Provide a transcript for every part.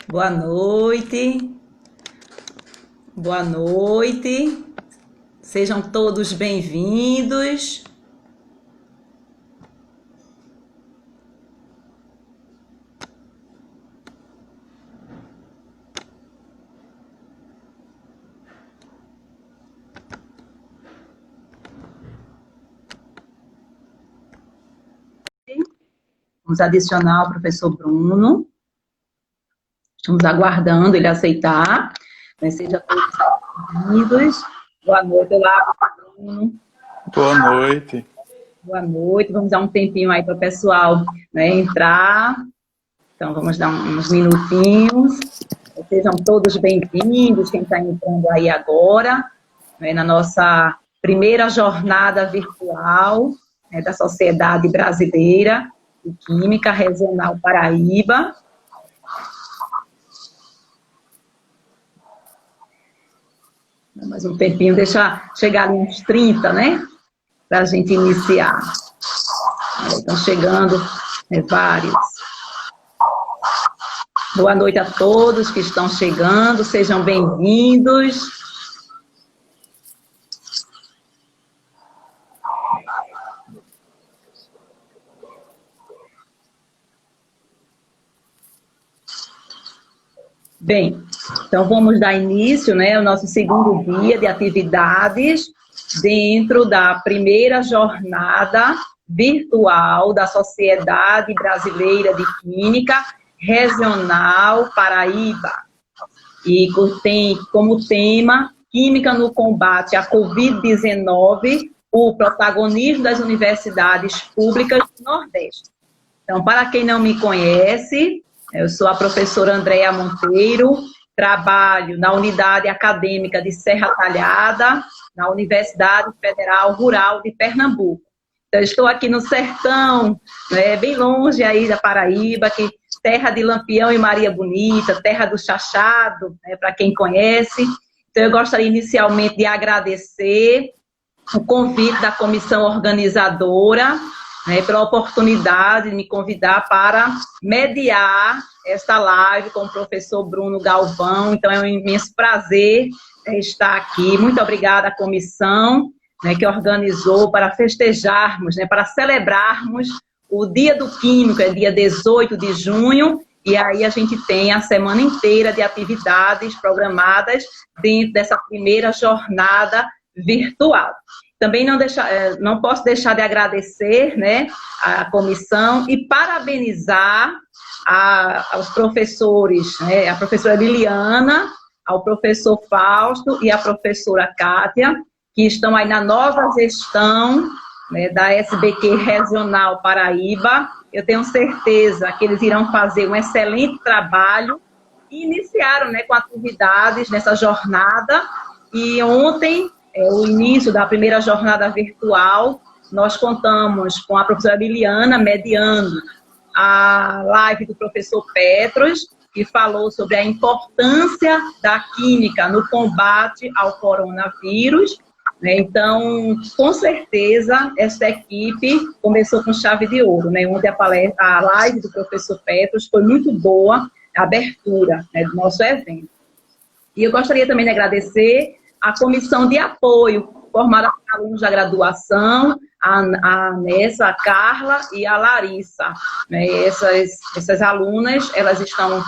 Boa noite, boa noite, sejam todos bem-vindos. Vamos adicionar o professor Bruno. Estamos aguardando ele aceitar. Sejam todos bem-vindos. Boa noite, olá, Bruno. Boa noite. Boa noite. Vamos dar um tempinho aí para o pessoal, entrar. Então, vamos dar uns minutinhos. Sejam todos bem-vindos, quem está entrando aí agora, na nossa primeira jornada virtual da Sociedade Brasileira de Química Regional Paraíba. Mais um tempinho, deixa chegar ali uns 30, né? Para a gente iniciar. Estão chegando vários. Boa noite a todos que estão chegando, sejam bem-vindos. Bem, então vamos dar início, ao nosso segundo dia de atividades dentro da primeira jornada virtual da Sociedade Brasileira de Química Regional Paraíba. E tem como tema Química no combate à Covid-19, o protagonismo das universidades públicas do Nordeste. Então, para quem não me conhece, eu sou a professora Andréa Monteiro, trabalho na unidade acadêmica de Serra Talhada, na Universidade Federal Rural de Pernambuco. Então, estou aqui no sertão, bem longe aí da Paraíba, que terra de Lampião e Maria Bonita, terra do Chachado, para quem conhece. Então, eu gostaria inicialmente de agradecer o convite da comissão organizadora, pela oportunidade de me convidar para mediar esta live com o professor Bruno Galvão. Então, é um imenso prazer estar aqui. Muito obrigada à comissão que organizou para festejarmos, para celebrarmos o Dia do Químico, é dia 18 de junho, e aí a gente tem a semana inteira de atividades programadas dentro dessa primeira jornada virtual. Também não posso deixar de agradecer a comissão e parabenizar aos professores, a professora Liliana, ao professor Fausto e a professora Kátia, que estão aí na nova gestão da SBQ Regional Paraíba. Eu tenho certeza que eles irão fazer um excelente trabalho e iniciaram com atividades nessa jornada. E ontem, o início da primeira jornada virtual, nós contamos com a professora Liliana mediando a live do professor Petros, que falou sobre a importância da química no combate ao coronavírus. Então, com certeza, essa equipe começou com chave de ouro. Onde a live do professor Petros foi muito boa, a abertura do nosso evento. E eu gostaria também de agradecer a comissão de apoio, formada por alunos da graduação, a Nessa, a Carla e a Larissa. Essas alunas, elas estão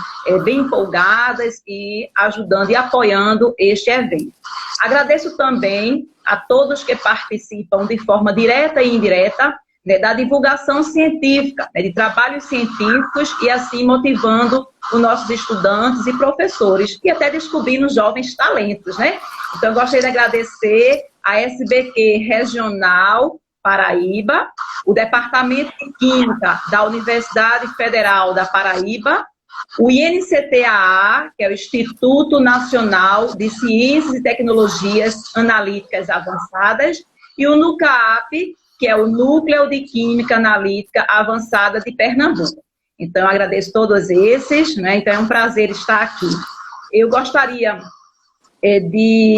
bem empolgadas e ajudando e apoiando este evento. Agradeço também a todos que participam de forma direta e indireta da divulgação científica, de trabalhos científicos e assim motivando os nossos estudantes e professores e até descobrindo jovens talentos, Então, eu gostaria de agradecer a SBQ Regional Paraíba, o Departamento de Química da Universidade Federal da Paraíba, o INCTAA, que é o Instituto Nacional de Ciências e Tecnologias Analíticas Avançadas, e o NUCAP, que é o Núcleo de Química Analítica Avançada de Pernambuco. Então, eu agradeço todos esses, Então, é um prazer estar aqui. Eu gostaria de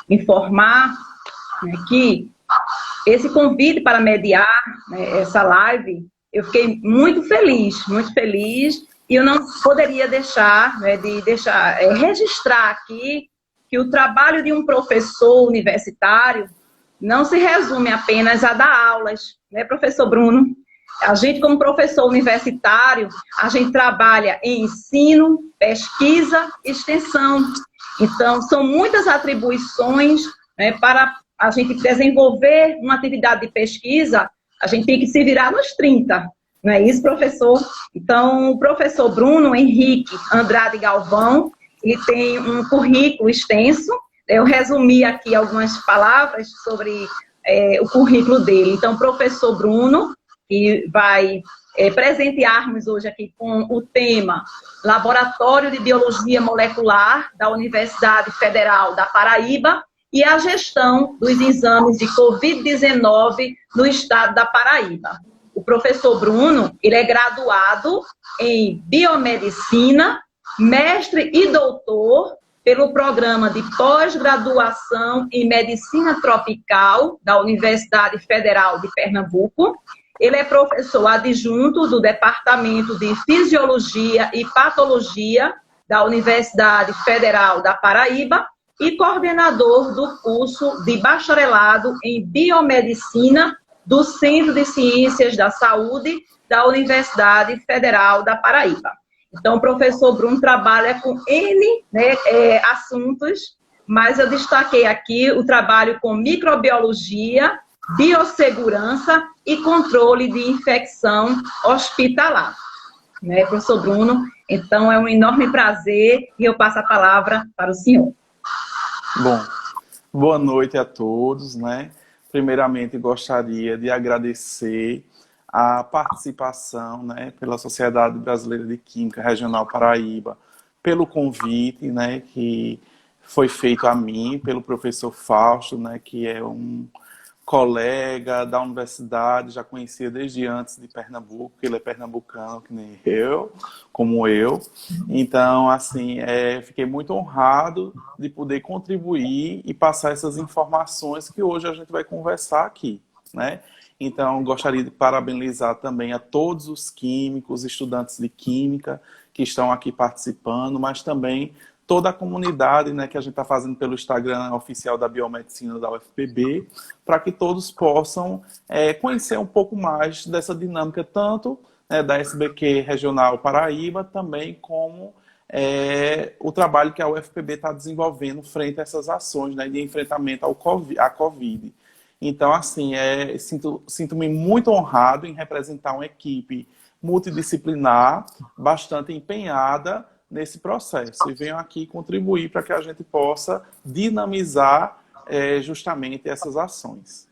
informar que esse convite para mediar essa live, eu fiquei muito feliz E eu não poderia deixar, né, registrar aqui que o trabalho de um professor universitário não se resume apenas a dar aulas, né, professor Bruno? A gente, como professor universitário, a gente trabalha em ensino, pesquisa, extensão. Então, são muitas atribuições, né, para a gente desenvolver uma atividade de pesquisa, a gente tem que se virar nos 30. Não é isso, professor? Então, o professor Bruno Henrique Andrade Galvão, ele tem um currículo extenso. Eu resumi aqui algumas palavras sobre o currículo dele. Então, professor Bruno, que vai presentear-nos hoje aqui com o tema Laboratório de Biologia Molecular da Universidade Federal da Paraíba e a gestão dos exames de Covid-19 no estado da Paraíba. O professor Bruno, ele é graduado em Biomedicina, mestre e doutor pelo programa de pós-graduação em Medicina Tropical da Universidade Federal de Pernambuco. Ele é professor adjunto do Departamento de Fisiologia e Patologia da Universidade Federal da Paraíba e coordenador do curso de bacharelado em Biomedicina do Centro de Ciências da Saúde da Universidade Federal da Paraíba. Então, o professor Bruno trabalha com N, né, assuntos, mas eu destaquei aqui o trabalho com microbiologia, biossegurança e controle de infecção hospitalar. Né, professor Bruno? Então, é um enorme prazer e eu passo a palavra para o senhor. Bom, boa noite a todos, né? Primeiramente, gostaria de agradecer a participação, né, pela Sociedade Brasileira de Química Regional Paraíba, pelo convite, né, que foi feito a mim, pelo professor Fausto, né, que é um colega da universidade, já conhecia desde antes de Pernambuco, ele é pernambucano, que nem eu, como eu. Então, assim, fiquei muito honrado de poder contribuir e passar essas informações que hoje a gente vai conversar aqui, né? Então, gostaria de parabenizar também a todos os químicos, estudantes de química que estão aqui participando, mas também toda a comunidade, né, que a gente está fazendo pelo Instagram oficial da Biomedicina da UFPB, para que todos possam conhecer um pouco mais dessa dinâmica, tanto da SBQ Regional Paraíba, também como o trabalho que a UFPB está desenvolvendo frente a essas ações, né, de enfrentamento à Covid. Então, assim, sinto-me muito honrado em representar uma equipe multidisciplinar, bastante empenhada nesse processo. E venho aqui contribuir para que a gente possa dinamizar justamente essas ações.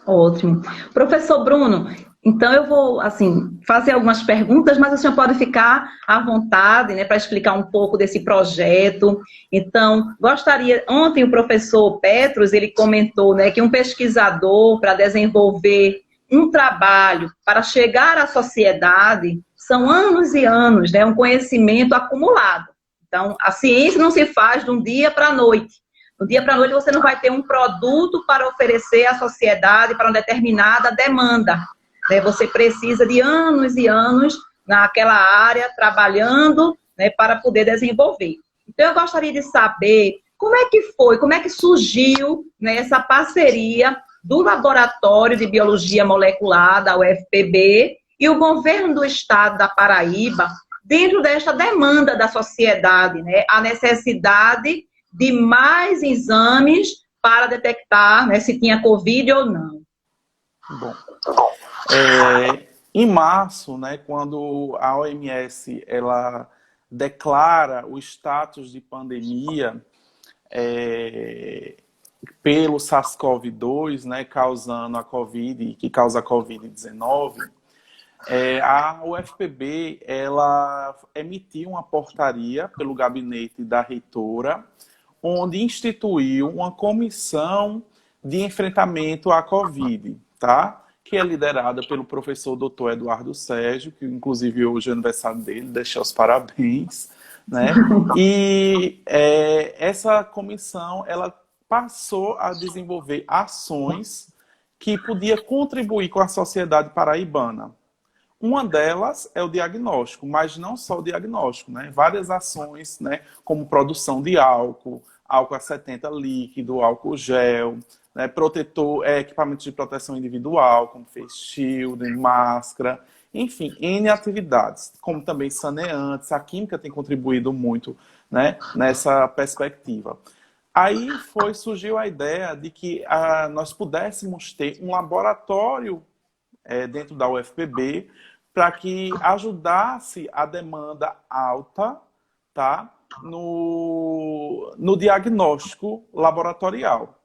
Ótimo. Professor Bruno, então eu vou, assim, fazer algumas perguntas, mas o senhor pode ficar à vontade, né, para explicar um pouco desse projeto. Então, ontem o professor Petros, ele comentou, né, que um pesquisador, para desenvolver um trabalho, para chegar à sociedade, são anos e anos, né, um conhecimento acumulado. Então, a ciência não se faz de um dia para a noite. Do dia para a noite você não vai ter um produto para oferecer à sociedade para uma determinada demanda. Né? Você precisa de anos e anos naquela área, trabalhando, né, para poder desenvolver. Então, eu gostaria de saber como é que surgiu, né, essa parceria do Laboratório de Biologia Molecular da UFPB e o governo do estado da Paraíba, dentro desta demanda da sociedade, né, a necessidade de mais exames para detectar, né, se tinha Covid ou não. Bom, em março, né, quando a OMS ela declara o status de pandemia pelo SARS-CoV-2, né, causando a Covid, que causa a Covid-19, a UFPB ela emitiu uma portaria pelo gabinete da reitora, onde instituiu uma comissão de enfrentamento à Covid, tá? Que é liderada pelo professor Dr. Eduardo Sérgio, que inclusive hoje é aniversário dele, deixa os parabéns, né? E essa comissão ela passou a desenvolver ações que podia contribuir com a sociedade paraibana. Uma delas é o diagnóstico, mas não só o diagnóstico, né? Várias ações, né? Como produção de álcool, álcool a 70 líquido, álcool gel, né? Protetor, equipamentos de proteção individual, como face shield, máscara, enfim, N atividades, como também saneantes. A química tem contribuído muito, né? Nessa perspectiva. Aí surgiu a ideia de que nós pudéssemos ter um laboratório dentro da UFPB para que ajudasse a demanda alta, tá, no diagnóstico laboratorial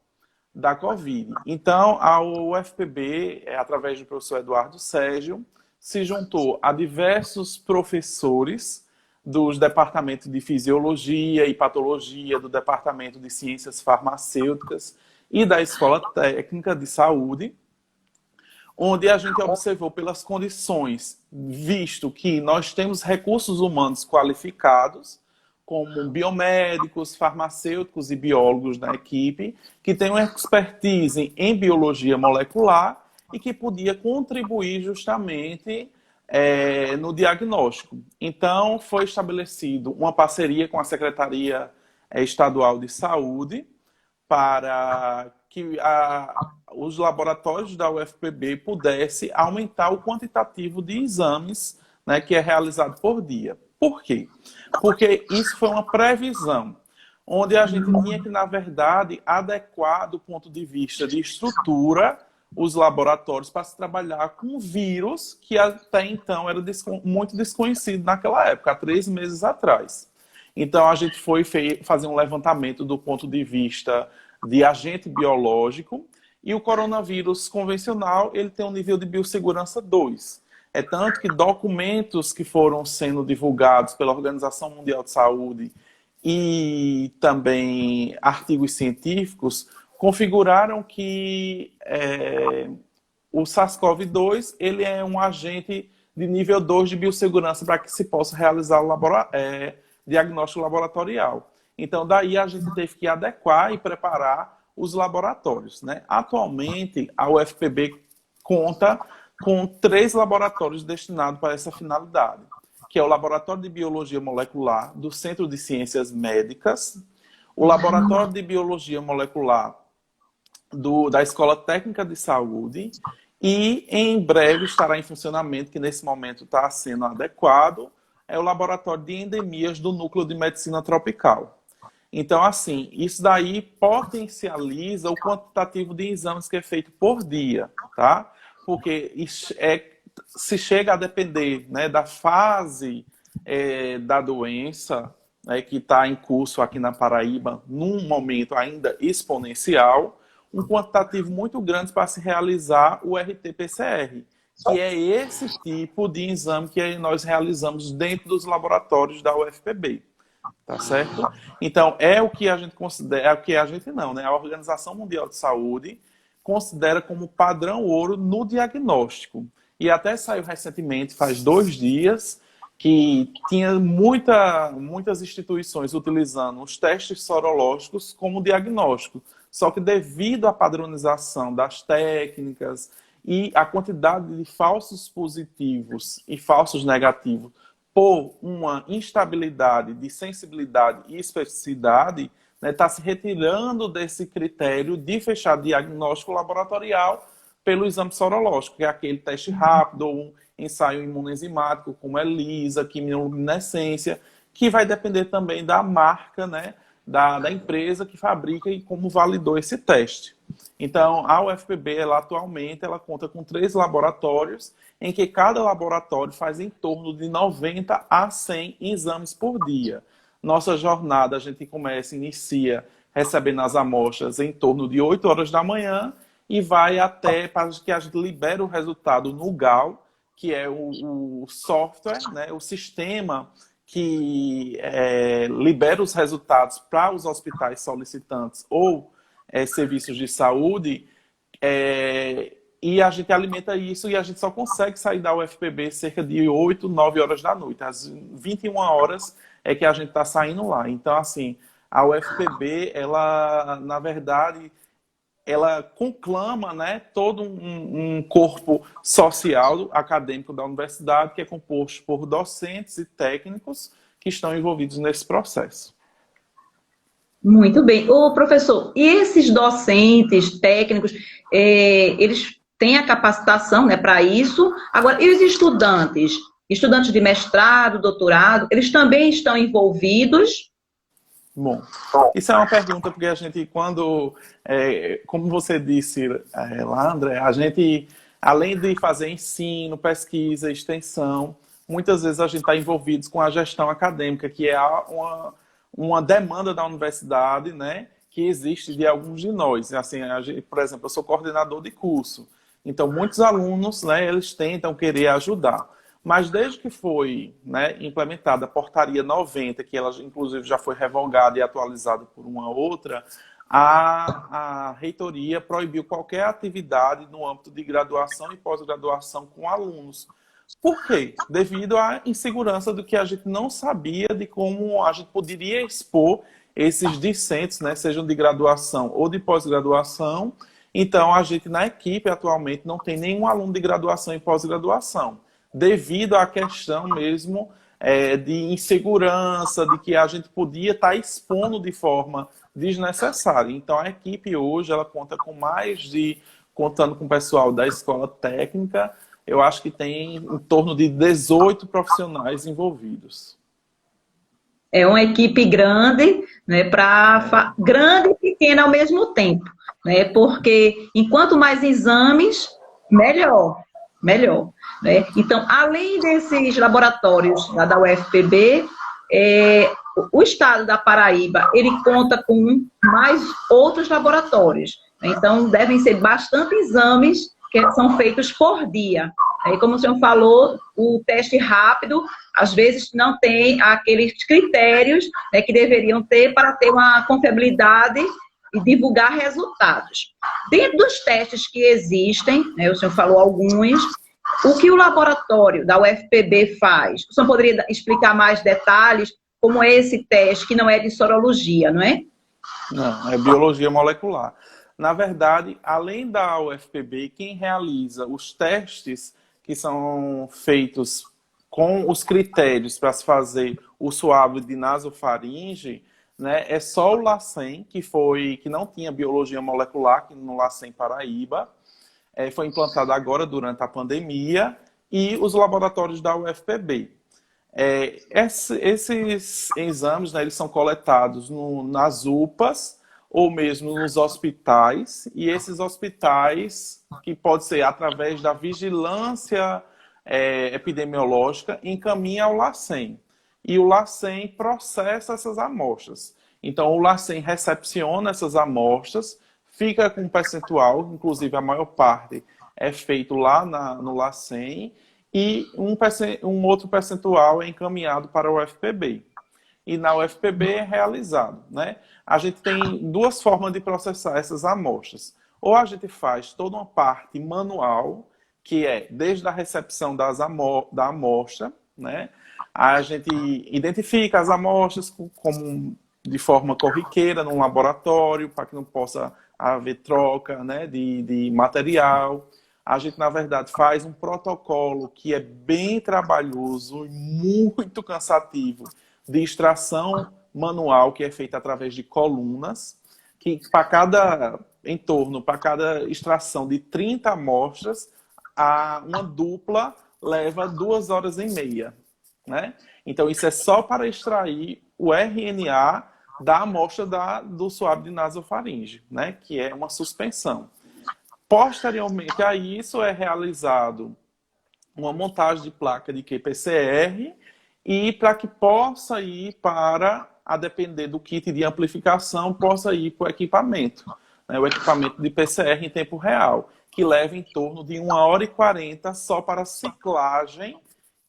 da Covid. Então, a UFPB, através do professor Eduardo Sérgio, se juntou a diversos professores dos departamentos de Fisiologia e Patologia, do Departamento de Ciências Farmacêuticas e da Escola Técnica de Saúde, onde a gente observou pelas condições, visto que nós temos recursos humanos qualificados, como biomédicos, farmacêuticos e biólogos da equipe, que têm uma expertise em biologia molecular e que podia contribuir justamente no diagnóstico. Então, foi estabelecido uma parceria com a Secretaria Estadual de Saúde para que os laboratórios da UFPB pudessem aumentar o quantitativo de exames, né, que é realizado por dia. Por quê? Porque isso foi uma previsão, onde a gente tinha que, na verdade, adequar do ponto de vista de estrutura os laboratórios para se trabalhar com vírus que até então era muito desconhecido naquela época, há 3 meses atrás. Então, a gente foi fazer um levantamento do ponto de vista de agente biológico, e o coronavírus convencional ele tem um nível de biossegurança 2. É tanto que documentos que foram sendo divulgados pela Organização Mundial de Saúde e também artigos científicos configuraram que o SARS-CoV-2 ele é um agente de nível 2 de biossegurança para que se possa realizar o diagnóstico laboratorial. Então, daí a gente teve que adequar e preparar os laboratórios, né? Atualmente, a UFPB conta com 3 laboratórios destinados para essa finalidade, que é o Laboratório de Biologia Molecular do Centro de Ciências Médicas, o Laboratório de Biologia Molecular da Escola Técnica de Saúde e, em breve, estará em funcionamento, que nesse momento está sendo adequado, é o Laboratório de Endemias do Núcleo de Medicina Tropical. Então, assim, isso daí potencializa o quantitativo de exames que é feito por dia, tá? Porque se chega a depender, né, da fase da doença, né, que está em curso aqui na Paraíba, num momento ainda exponencial, um quantitativo muito grande para se realizar o RT-PCR, que é esse tipo de exame que nós realizamos dentro dos laboratórios da UFPB. Tá certo? Então, é o que a gente considera, né? A Organização Mundial de Saúde considera como padrão ouro no diagnóstico. E até saiu recentemente, faz 2 dias, que tinha muitas instituições utilizando os testes sorológicos como diagnóstico. Só que devido à padronização das técnicas e a quantidade de falsos positivos e falsos negativos por uma instabilidade de sensibilidade e especificidade, está se retirando desse critério de fechar diagnóstico laboratorial pelo exame sorológico, que é aquele teste rápido, ou um ensaio imunoenzimático, como ELISA, quimiluminescência, que vai depender também da marca, né, da empresa que fabrica e como validou esse teste. Então, a UFPB, atualmente, ela conta com 3 laboratórios, em que cada laboratório faz em torno de 90 a 100 exames por dia. Nossa jornada, a gente inicia recebendo as amostras em torno de 8 horas da manhã e vai até para que a gente libere o resultado no GAL, que é o software, né, o sistema que libera os resultados para os hospitais solicitantes ou serviços de saúde, e a gente alimenta isso e a gente só consegue sair da UFPB cerca de 8, 9 horas da noite. Às 21 horas é que a gente está saindo lá. Então, assim, a UFPB, ela, na verdade, ela conclama, né, todo um corpo social, acadêmico da universidade, que é composto por docentes e técnicos que estão envolvidos nesse processo. Muito bem. Ô, professor, e esses docentes, técnicos, eles têm a capacitação, né, para isso? Agora, e os estudantes? Estudantes de mestrado, doutorado, eles também estão envolvidos? Bom, isso é uma pergunta, porque a gente, como você disse lá, André, a gente, além de fazer ensino, pesquisa, extensão, muitas vezes a gente está envolvido com a gestão acadêmica, que é uma demanda da universidade, né, que existe de alguns de nós. Assim, por exemplo, eu sou coordenador de curso, então muitos alunos, né, eles tentam querer ajudar. Mas desde que foi, né, implementada a Portaria 90, que ela inclusive já foi revogada e atualizada por uma outra, a reitoria proibiu qualquer atividade no âmbito de graduação e pós-graduação com alunos. Por quê? Devido à insegurança do que a gente não sabia de como a gente poderia expor esses discentes, né, sejam de graduação ou de pós-graduação. Então, a gente na equipe atualmente não tem nenhum aluno de graduação e pós-graduação, devido à questão mesmo de insegurança, de que a gente podia estar expondo de forma desnecessária. Então, a equipe hoje, ela conta com contando com o pessoal da escola técnica, eu acho que tem em torno de 18 profissionais envolvidos. É uma equipe grande, né, grande e pequena ao mesmo tempo, né, porque enquanto mais exames, melhor, melhor. Né? Então, além desses laboratórios lá da UFPB, o estado da Paraíba, ele conta com mais outros laboratórios. Né? Então, devem ser bastante exames que são feitos por dia. E como o senhor falou, o teste rápido, às vezes, não tem aqueles critérios, né, que deveriam ter para ter uma confiabilidade e divulgar resultados. Dentro dos testes que existem, né, o senhor falou alguns, o que o laboratório da UFPB faz? O senhor poderia explicar mais detalhes, como é esse teste, que não é de sorologia, não é? Não, é biologia molecular. Na verdade, além da UFPB, quem realiza os testes que são feitos com os critérios para se fazer o suave de nasofaringe, né, é só o LACEN, que não tinha biologia molecular aqui no LACEN Paraíba, foi implantado agora durante a pandemia, e os laboratórios da UFPB. Esses exames, né, eles são coletados nas UPAs, ou mesmo nos hospitais, e esses hospitais, que pode ser através da vigilância epidemiológica, encaminha ao LACEN. E o LACEN processa essas amostras. Então, o LACEN recepciona essas amostras, fica com um percentual, inclusive a maior parte é feito lá no LACEN, e um outro percentual é encaminhado para o UFPB. E na UFPB é realizado, né? A gente tem duas formas de processar essas amostras. Ou a gente faz toda uma parte manual, que é desde a recepção da amostra, né? A gente identifica as amostras de forma corriqueira num laboratório, para que não possa haver troca, né, de material. A gente, na verdade, faz um protocolo que é bem trabalhoso e muito cansativo, de extração manual, que é feita através de colunas, que para cada extração de 30 amostras, uma dupla leva 2 horas e meia. Né? Então, isso é só para extrair o RNA da amostra do suave de nasofaringe, né? Que é uma suspensão. Posteriormente a isso, é realizado uma montagem de placa de qPCR, e para que possa ir a depender do kit de amplificação, possa ir para o equipamento, né? O equipamento de PCR em tempo real, que leva em torno de 1h40 só para ciclagem,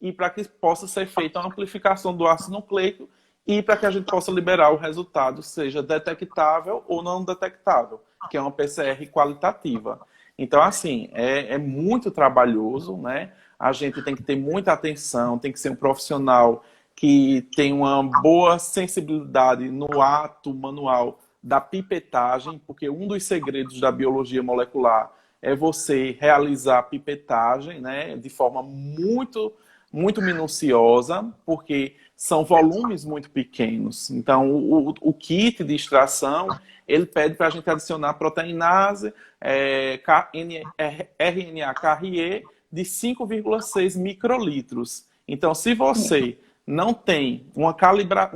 e para que possa ser feita a amplificação do ácido nucleico, e para que a gente possa liberar o resultado, seja detectável ou não detectável, que é uma PCR qualitativa. Então, assim, é muito trabalhoso, né? A gente tem que ter muita atenção, tem que ser um profissional que tem uma boa sensibilidade no ato manual da pipetagem, porque um dos segredos da biologia molecular é você realizar a pipetagem, né, de forma muito minuciosa, porque são volumes muito pequenos. Então, o kit de extração, ele pede para a gente adicionar proteinase, RNA carrier de 5,6 microlitros. Então, se você não tem uma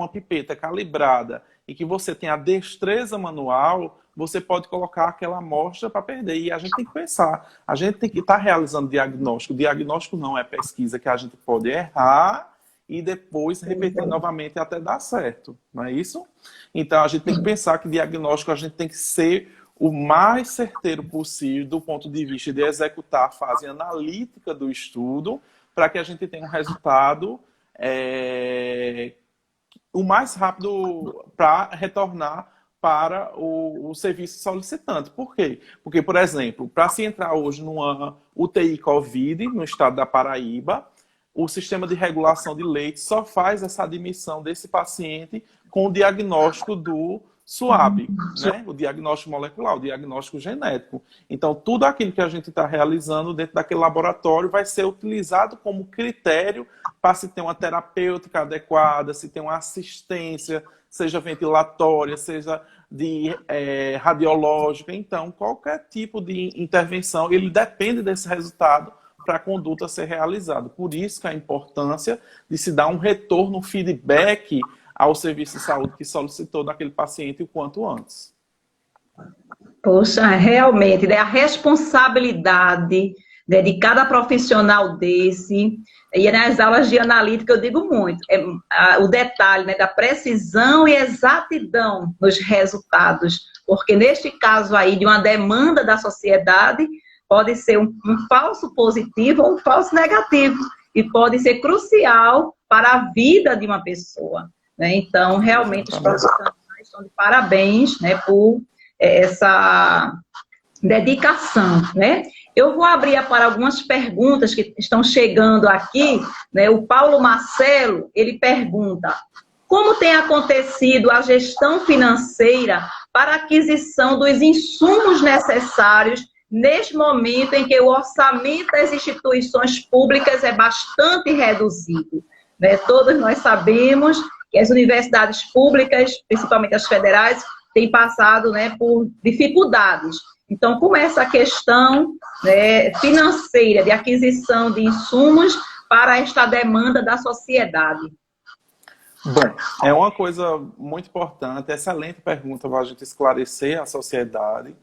pipeta calibrada e que você tem a destreza manual, você pode colocar aquela amostra para perder. E a gente tem que pensar, a gente tem que estar realizando diagnóstico. Diagnóstico não é pesquisa que a gente pode errar e depois repetir novamente até dar certo. Não é isso? Então, a gente tem que pensar que diagnóstico a gente tem que ser o mais certeiro possível do ponto de vista de executar a fase analítica do estudo para que a gente tenha um resultado o mais rápido para retornar para o serviço solicitante. Por quê? Porque, por exemplo, para se entrar hoje numa UTI Covid, no estado da Paraíba, o sistema de regulação de leite só faz essa admissão desse paciente com o diagnóstico do SWAB, né? O diagnóstico molecular, o diagnóstico genético. Então, tudo aquilo que a gente está realizando dentro daquele laboratório vai ser utilizado como critério para se ter uma terapêutica adequada, se ter uma assistência, seja ventilatória, seja de radiológica. Então, qualquer tipo de intervenção, ele depende desse resultado para a conduta ser realizada. Por isso que a importância de se dar um retorno, um feedback ao serviço de saúde que solicitou daquele paciente o quanto antes. Poxa, realmente, né, a responsabilidade, né, de cada profissional desse, e nas aulas de analítica eu digo muito, o detalhe, né, da precisão e exatidão nos resultados, porque neste caso aí de uma demanda da sociedade, pode ser um falso positivo ou um falso negativo, e pode ser crucial para a vida de uma pessoa. Né? Então, realmente, os profissionais estão de parabéns, né, por essa dedicação. Né? Eu vou abrir para algumas perguntas que estão chegando aqui. Né? O Paulo Marcelo, ele pergunta: como tem acontecido a gestão financeira para a aquisição dos insumos necessários neste momento em que o orçamento das instituições públicas é bastante reduzido? Né? Todos nós sabemos que as universidades públicas, principalmente as federais, têm passado, né, por dificuldades. Então, como é essa questão, né, financeira de aquisição de insumos para esta demanda da sociedade? Bom, é uma coisa muito importante, excelente pergunta para a gente esclarecer a sociedade.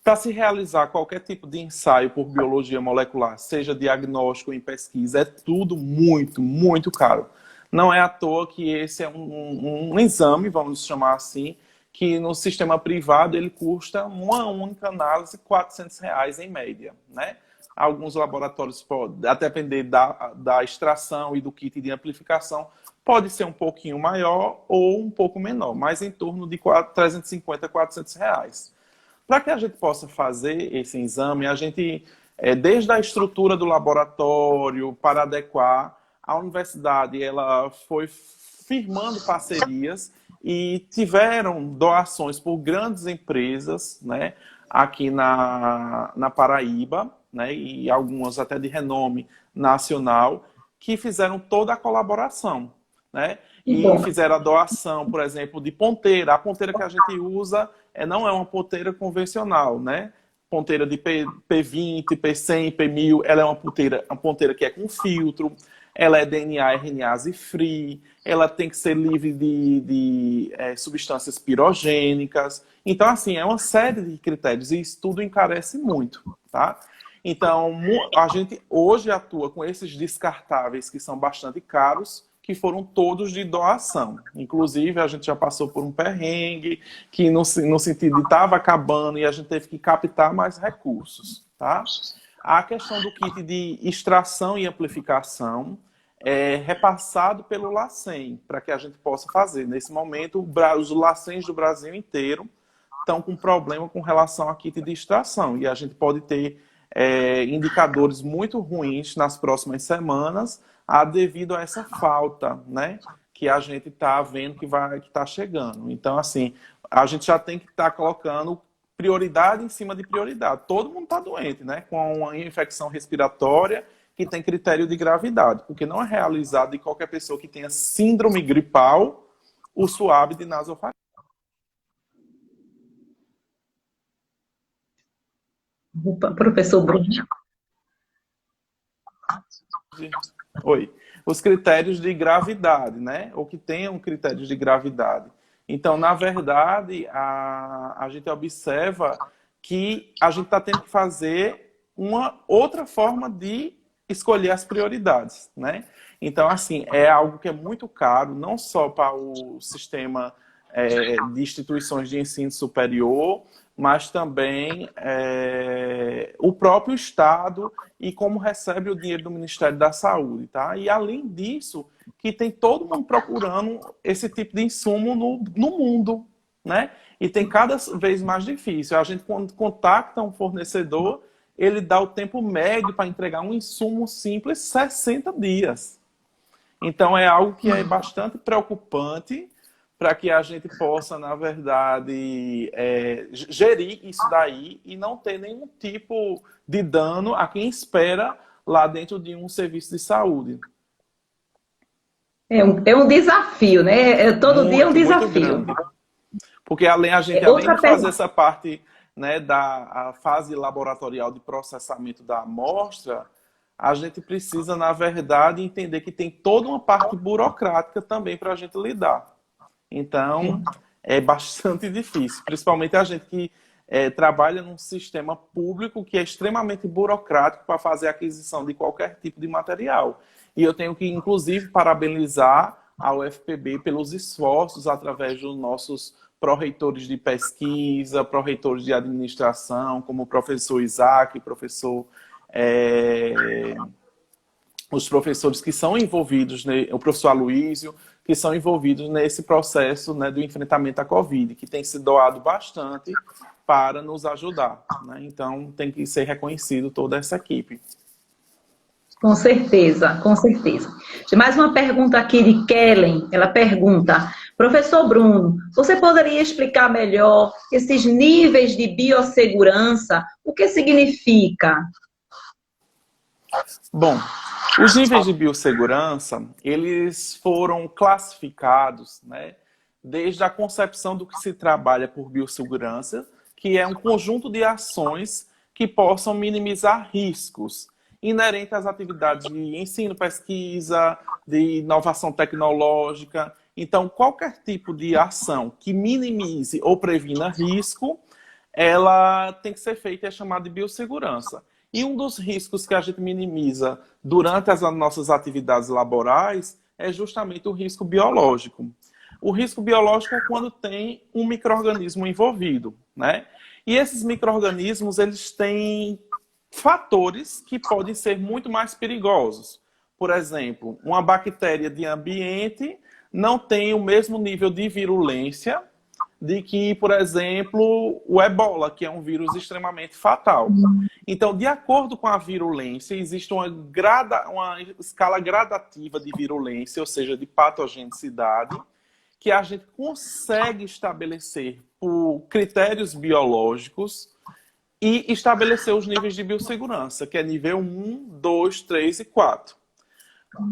Para se realizar qualquer tipo de ensaio por biologia molecular, seja diagnóstico ou em pesquisa, é tudo muito caro. Não é à toa que esse é um exame, vamos chamar assim, que no sistema privado ele custa uma única análise R$400 em média. Né? Alguns laboratórios podem, a depender da extração e do kit de amplificação, pode ser um pouquinho maior ou um pouco menor, mas em torno de R$350 a R$400. Para que a gente possa fazer esse exame, a gente, desde a estrutura do laboratório, para adequar, a universidade ela foi firmando parcerias e tiveram doações por grandes empresas, né, aqui na Paraíba, né, e algumas até de renome nacional, que fizeram toda a colaboração. Né, e fizeram a doação, por exemplo, de ponteira. A ponteira que a gente usa não é uma ponteira convencional, né? Ponteira de P20, P100, P1000, ela é uma ponteira que é com filtro, ela é DNA, RNase free, ela tem que ser livre de substâncias pirogênicas. Então, assim, é uma série de critérios e isso tudo encarece muito, tá? Então, a gente hoje atua com esses descartáveis que são bastante caros, que foram todos de doação. Inclusive, a gente já passou por um perrengue, que no sentido de estava acabando e a gente teve que captar mais recursos. Tá? A questão do kit de extração e amplificação é repassado pelo LACEN, para que a gente possa fazer. Nesse momento, os LACENs do Brasil inteiro estão com problema com relação ao kit de extração. E a gente pode ter indicadores muito ruins nas próximas semanas, devido a essa falta, né, que a gente está vendo que está chegando. Então, assim, a gente já tem que estar colocando prioridade em cima de prioridade. Todo mundo está doente, né? Com uma infecção respiratória que tem critério de gravidade, porque não é realizado em qualquer pessoa que tenha síndrome gripal o suave de nasofaringite. Professor Bruno. Oi. Os critérios de gravidade, né? Ou que tenham critérios de gravidade. Então, na verdade, a gente observa que a gente está tendo que fazer uma outra forma de escolher as prioridades, né? Então, assim, é algo que é muito caro, não só para o sistema de instituições de ensino superior, mas também o próprio Estado e como recebe o dinheiro do Ministério da Saúde, tá? E além disso, que tem todo mundo procurando esse tipo de insumo no mundo, né? E tem cada vez mais difícil. A gente, quando contacta um fornecedor, ele dá o tempo médio para entregar um insumo simples 60 dias. Então é algo que é bastante preocupante para que a gente possa, na verdade, gerir isso daí e não ter nenhum tipo de dano a quem espera lá dentro de um serviço de saúde. É um desafio, né? Todo dia é um desafio. Muito grande. Porque além de fazer essa parte, né, da fase laboratorial de processamento da amostra, a gente precisa, na verdade, entender que tem toda uma parte burocrática também para a gente lidar. Então, é bastante difícil, principalmente a gente que trabalha num sistema público que é extremamente burocrático para fazer a aquisição de qualquer tipo de material. E eu tenho que, inclusive, parabenizar a UFPB pelos esforços através dos nossos pró-reitores de pesquisa, pró-reitores de administração, como o professor Isaac, os professores que são envolvidos, o professor Aloísio, que são envolvidos nesse processo, né, do enfrentamento à Covid, que tem se doado bastante para nos ajudar, né? Então, tem que ser reconhecido toda essa equipe. Com certeza, com certeza. Tem mais uma pergunta aqui de Kellen. Ela pergunta: professor Bruno, você poderia explicar melhor esses níveis de biossegurança? O que significa? Bom, os níveis de biossegurança, eles foram classificados, né, desde a concepção do que se trabalha por biossegurança, que é um conjunto de ações que possam minimizar riscos inerentes às atividades de ensino, pesquisa, de inovação tecnológica. Então, qualquer tipo de ação que minimize ou previna risco, ela tem que ser feita e é chamada de biossegurança. E um dos riscos que a gente minimiza durante as nossas atividades laborais é justamente o risco biológico. O risco biológico é quando tem um micro-organismo envolvido, né? E esses micro-organismos, eles têm fatores que podem ser muito mais perigosos. Por exemplo, uma bactéria de ambiente não tem o mesmo nível de virulência de que, por exemplo, o ebola, que é um vírus extremamente fatal. Então, de acordo com a virulência, existe uma escala gradativa de virulência, ou seja, de patogenicidade, que a gente consegue estabelecer por critérios biológicos e estabelecer os níveis de biossegurança, que é nível 1, 2, 3 e 4.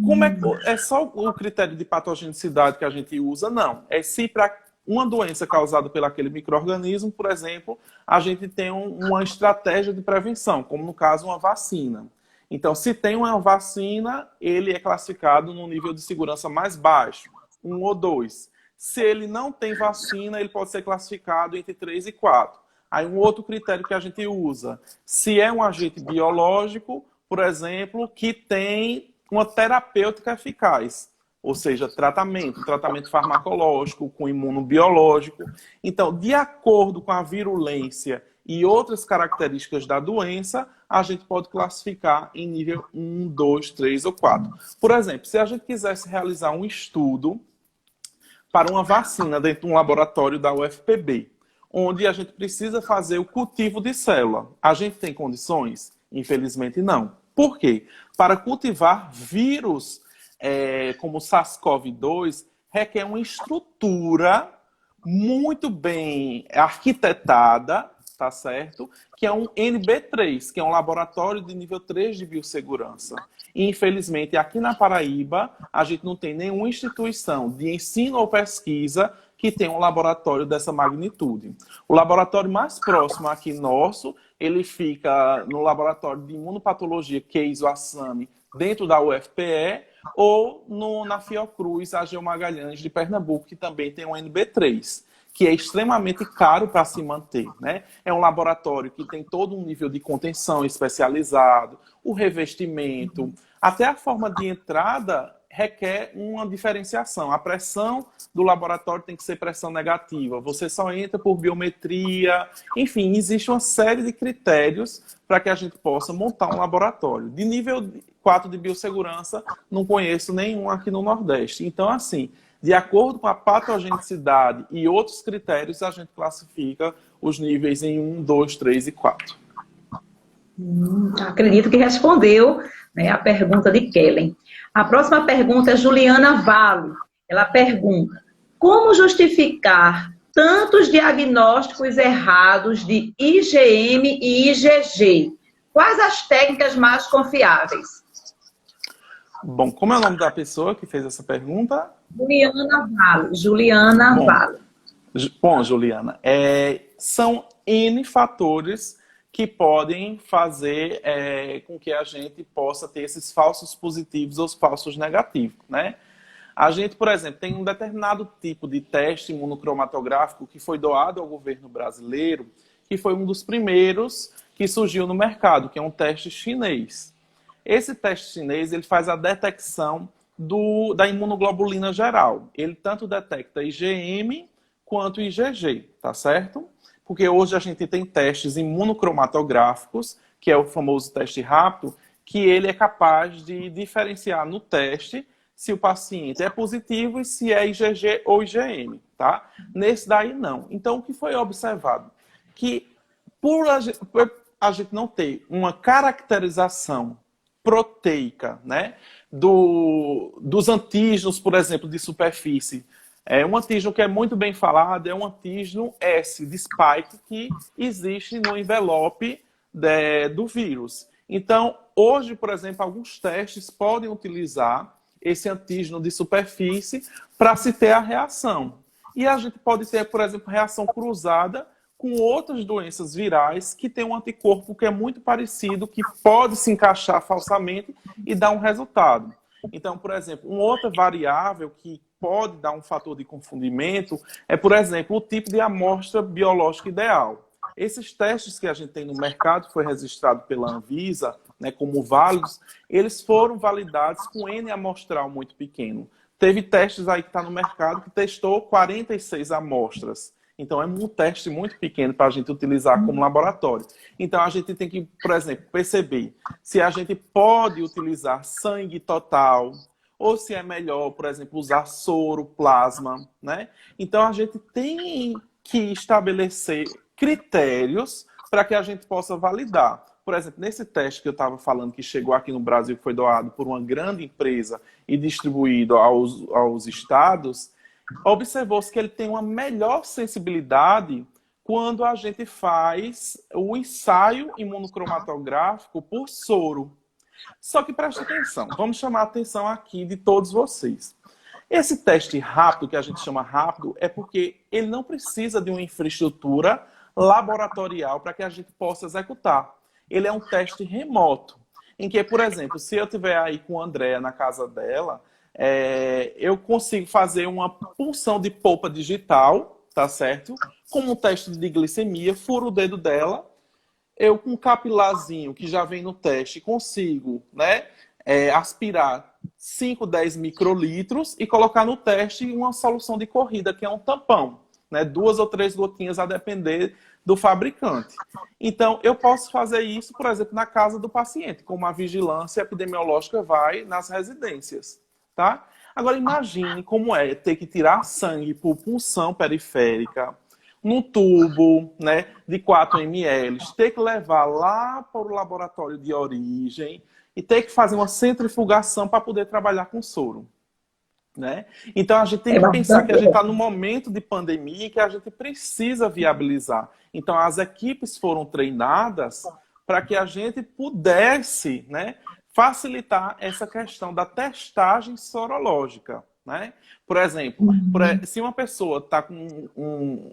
Como é só o critério de patogenicidade que a gente usa? Não. É se para uma doença causada por aquele micro-organismo, por exemplo, a gente tem uma estratégia de prevenção, como no caso uma vacina. Então, se tem uma vacina, ele é classificado no nível de segurança mais baixo, 1 ou 2. Se ele não tem vacina, ele pode ser classificado entre 3 e 4. Aí um outro critério que a gente usa, se é um agente biológico, por exemplo, que tem uma terapêutica eficaz, ou seja, tratamento farmacológico, com imunobiológico. Então, de acordo com a virulência e outras características da doença, a gente pode classificar em nível 1, 2, 3 ou 4. Por exemplo, se a gente quisesse realizar um estudo para uma vacina dentro de um laboratório da UFPB, onde a gente precisa fazer o cultivo de célula, a gente tem condições? Infelizmente não. Por quê? Para cultivar vírus como o SARS-CoV-2, requer uma estrutura muito bem arquitetada, tá certo? Que é um NB3, que é um laboratório de nível 3 de biossegurança. E, infelizmente, aqui na Paraíba, a gente não tem nenhuma instituição de ensino ou pesquisa que tenha um laboratório dessa magnitude. O laboratório mais próximo aqui nosso, ele fica no laboratório de imunopatologia Keizo Assami, dentro da UFPE, ou na Fiocruz, Ageu Magalhães de Pernambuco, que também tem um NB3, que é extremamente caro para se manter, né? É um laboratório que tem todo um nível de contenção especializado, o revestimento, até a forma de entrada requer uma diferenciação. A pressão do laboratório tem que ser pressão negativa, você só entra por biometria, enfim, existe uma série de critérios para que a gente possa montar um laboratório. De nível 4 de biossegurança, não conheço nenhum aqui no Nordeste. Então, assim, de acordo com a patogenicidade e outros critérios, a gente classifica os níveis em 1, 2, 3 e 4. Acredito que respondeu, né, a pergunta de Kellen. A próxima pergunta é Juliana Vale. Ela pergunta: como justificar tantos diagnósticos errados de IgM e IgG? Quais as técnicas mais confiáveis? Bom, como é o nome da pessoa que fez essa pergunta? Juliana Vale. Juliana Vale. Bom, Juliana, são N fatores que podem fazer com que a gente possa ter esses falsos positivos ou os falsos negativos, né? A gente, por exemplo, tem um determinado tipo de teste imunocromatográfico que foi doado ao governo brasileiro, que foi um dos primeiros que surgiu no mercado, que é um teste chinês. Esse teste chinês, ele faz a detecção da imunoglobulina geral. Ele tanto detecta IgM quanto IgG, tá certo? Porque hoje a gente tem testes imunocromatográficos, que é o famoso teste rápido, que ele é capaz de diferenciar no teste se o paciente é positivo e se é IgG ou IgM, tá? Nesse daí, não. Então, o que foi observado? Que por a gente não ter uma caracterização proteica, né, dos antígenos, por exemplo, de superfície. Um antígeno que é muito bem falado é um antígeno S, de spike, que existe no envelope do vírus. Então, hoje, por exemplo, alguns testes podem utilizar esse antígeno de superfície para se ter a reação. E a gente pode ter, por exemplo, reação cruzada com outras doenças virais que tem um anticorpo que é muito parecido, que pode se encaixar falsamente e dar um resultado. Então, por exemplo, uma outra variável que pode dar um fator de confundimento é, por exemplo, o tipo de amostra biológica ideal. Esses testes que a gente tem no mercado, que foi registrado pela Anvisa, né, como válidos, eles foram validados com N amostral muito pequeno. Teve testes aí que está no mercado que testou 46 amostras. Então, é um teste muito pequeno para a gente utilizar como laboratório. Então, a gente tem que, por exemplo, perceber se a gente pode utilizar sangue total ou se é melhor, por exemplo, usar soro, plasma, né? Então, a gente tem que estabelecer critérios para que a gente possa validar. Por exemplo, nesse teste que eu estava falando, que chegou aqui no Brasil, que foi doado por uma grande empresa e distribuído aos estados, observou-se que ele tem uma melhor sensibilidade quando a gente faz o ensaio imunocromatográfico por soro. Só que preste atenção, vamos chamar a atenção aqui de todos vocês. Esse teste rápido, que a gente chama rápido, é porque ele não precisa de uma infraestrutura laboratorial para que a gente possa executar. Ele é um teste remoto, em que, por exemplo, se eu estiver aí com a Andréa na casa dela, eu consigo fazer uma punção de polpa digital, tá certo? Como um teste de glicemia, furo o dedo dela, eu com um capilarzinho que já vem no teste consigo, né, aspirar 5, 10 microlitros e colocar no teste uma solução de corrida, que é um tampão, né, 2 ou 3 gotinhas a depender do fabricante. Então, eu posso fazer isso, por exemplo, na casa do paciente, como a vigilância epidemiológica vai nas residências. Tá? Agora imagine como é ter que tirar sangue por punção periférica, num tubo, né, de 4 ml, ter que levar lá para o laboratório de origem e ter que fazer uma centrifugação para poder trabalhar com soro. né? Então a gente tem É que pensar que a bastante. gente está num momento de pandemia e que a gente precisa viabilizar. Então as equipes foram treinadas para que a gente pudesse, né, facilitar essa questão da testagem sorológica, né? Por exemplo, se uma pessoa está com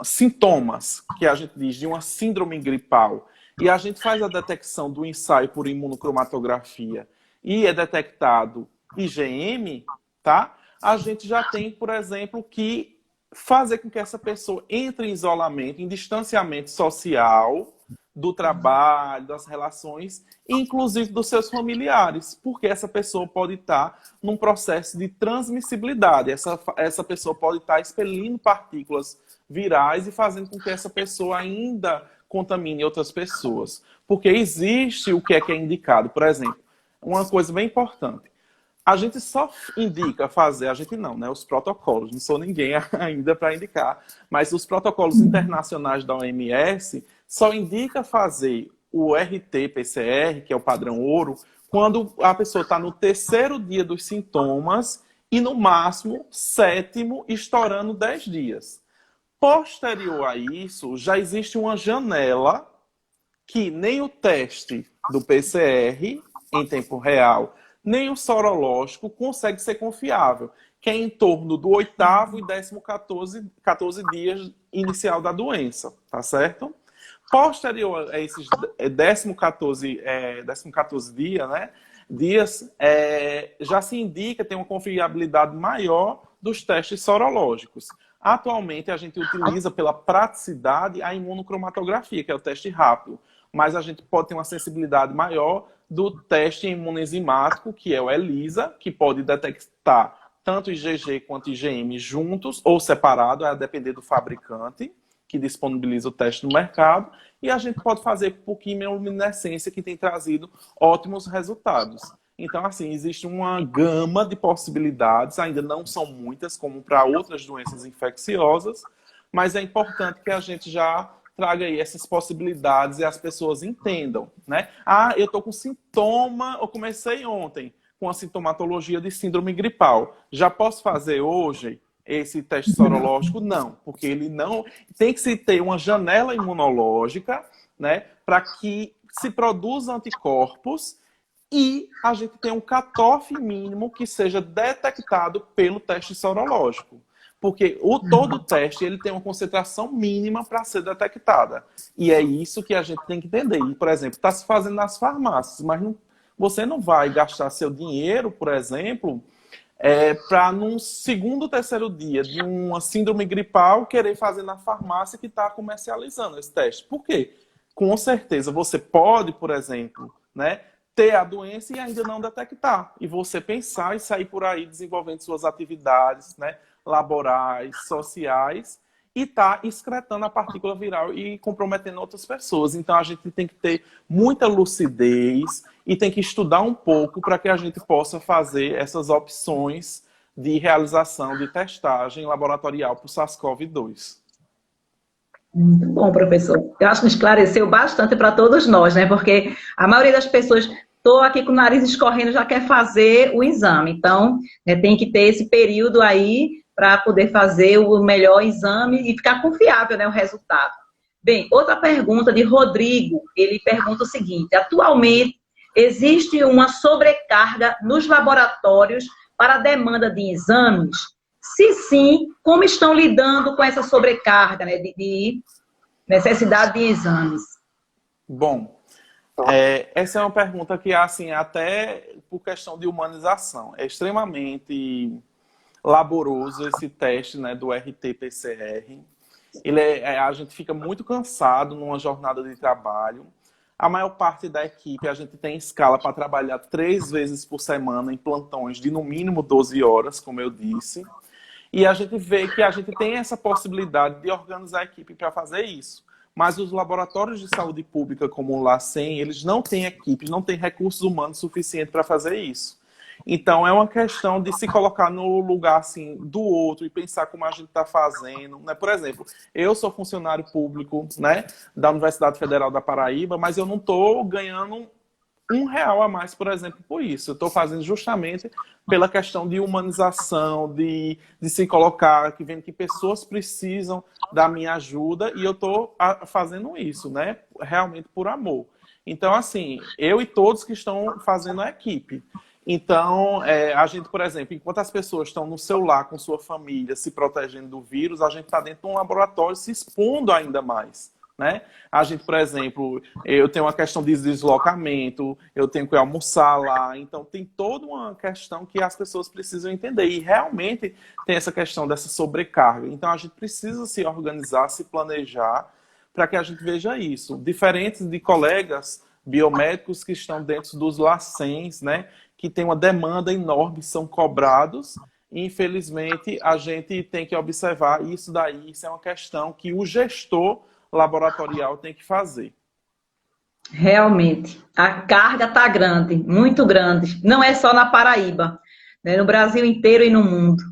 sintomas, que a gente diz de uma síndrome gripal, e a gente faz a detecção do ensaio por imunocromatografia e é detectado IgM, tá? A gente já tem, por exemplo, que fazer com que essa pessoa entre em isolamento, em distanciamento social do trabalho, das relações, inclusive dos seus familiares, porque essa pessoa pode estar num processo de transmissibilidade. Essa pessoa pode estar expelindo partículas virais e fazendo com que essa pessoa ainda contamine outras pessoas. Porque existe o que é indicado. Por exemplo, uma coisa bem importante. A gente só indica fazer, a gente não, né? Os protocolos, não sou ninguém ainda para indicar, mas os protocolos internacionais da OMS só indica fazer o RT-PCR, que é o padrão ouro, quando a pessoa está no terceiro dia dos sintomas e no máximo sétimo, estourando 10 dias. Posterior a isso, já existe uma janela que nem o teste do PCR em tempo real, nem o sorológico consegue ser confiável, que é em torno do 8º e 14 dias inicial da doença, tá certo? Posterior a esses 14 dias, né, já se indica ter uma confiabilidade maior dos testes sorológicos. Atualmente, a gente utiliza pela praticidade a imunocromatografia, que é o teste rápido, mas a gente pode ter uma sensibilidade maior do teste imunoenzimático, que é o ELISA, que pode detectar tanto IgG quanto IgM juntos ou separado, a depender do fabricante que disponibiliza o teste no mercado, e a gente pode fazer por quimioluminescência, que tem trazido ótimos resultados. Então, assim, existe uma gama de possibilidades, ainda não são muitas, como para outras doenças infecciosas, mas é importante que a gente já traga aí essas possibilidades e as pessoas entendam, né? Ah, eu estou com sintoma, eu comecei ontem com a sintomatologia de síndrome gripal. Já posso fazer hoje esse teste sorológico? Não, porque ele não... Tem que se ter uma janela imunológica, né, para que se produza anticorpos e a gente tem um cutoff mínimo que seja detectado pelo teste sorológico. Porque todo teste ele tem uma concentração mínima para ser detectada. E é isso que a gente tem que entender. E, por exemplo, está se fazendo nas farmácias, mas você não vai gastar seu dinheiro, por exemplo, para num segundo ou terceiro dia de uma síndrome gripal querer fazer na farmácia que está comercializando esse teste. Por quê? Com certeza você pode, por exemplo, né, ter a doença e ainda não detectar. E você pensar e sair por aí desenvolvendo suas atividades, né, laborais, sociais, e tá excretando a partícula viral e comprometendo outras pessoas. Então a gente tem que ter muita lucidez e tem que estudar um pouco para que a gente possa fazer essas opções de realização de testagem laboratorial para o SARS-CoV-2. Muito bom, professor. Eu acho que esclareceu bastante para todos nós, né? Porque a maioria das pessoas, estou aqui com o nariz escorrendo, já quer fazer o exame. Então, né, tem que ter esse período aí para poder fazer o melhor exame e ficar confiável, né, o resultado. Bem, outra pergunta de Rodrigo. Ele pergunta o seguinte: atualmente existe uma sobrecarga nos laboratórios para a demanda de exames? Se sim, como estão lidando com essa sobrecarga, né, de necessidade de exames? Bom, essa é uma pergunta que, assim, até por questão de humanização, é extremamente laboroso esse teste, né, do RT-PCR. A gente fica muito cansado numa jornada de trabalho. A maior parte da equipe, a gente tem escala para trabalhar 3 vezes por semana em plantões de no mínimo 12 horas, como eu disse. E a gente vê que a gente tem essa possibilidade de organizar a equipe para fazer isso. Mas os laboratórios de saúde pública, como o LACEN, eles não têm equipes, não têm recursos humanos suficientes para fazer isso. Então, é uma questão de se colocar no lugar assim, do outro e pensar como a gente está fazendo. Né? Por exemplo, eu sou funcionário público, né, da Universidade Federal da Paraíba, mas eu não estou ganhando R$ 1 a mais, por exemplo, por isso. Eu estou fazendo justamente pela questão de humanização, de se colocar, que vendo que pessoas precisam da minha ajuda e eu estou fazendo isso, né? Realmente por amor. Então, assim, eu e todos que estão fazendo a equipe. Então, a gente, por exemplo, enquanto as pessoas estão no celular com sua família, se protegendo do vírus, a gente está dentro de um laboratório se expondo ainda mais, né? A gente, por exemplo, eu tenho uma questão de deslocamento, eu tenho que almoçar lá, então tem toda uma questão que as pessoas precisam entender. E realmente tem essa questão dessa sobrecarga. Então, a gente precisa se organizar, se planejar, para que a gente veja isso. Diferentes de colegas biomédicos que estão dentro dos LACENs, né? Que tem uma demanda enorme, são cobrados. E, infelizmente, a gente tem que observar isso daí. Isso é uma questão que o gestor laboratorial tem que fazer. Realmente, a carga está grande, muito grande. Não é só na Paraíba, né? No Brasil inteiro e no mundo.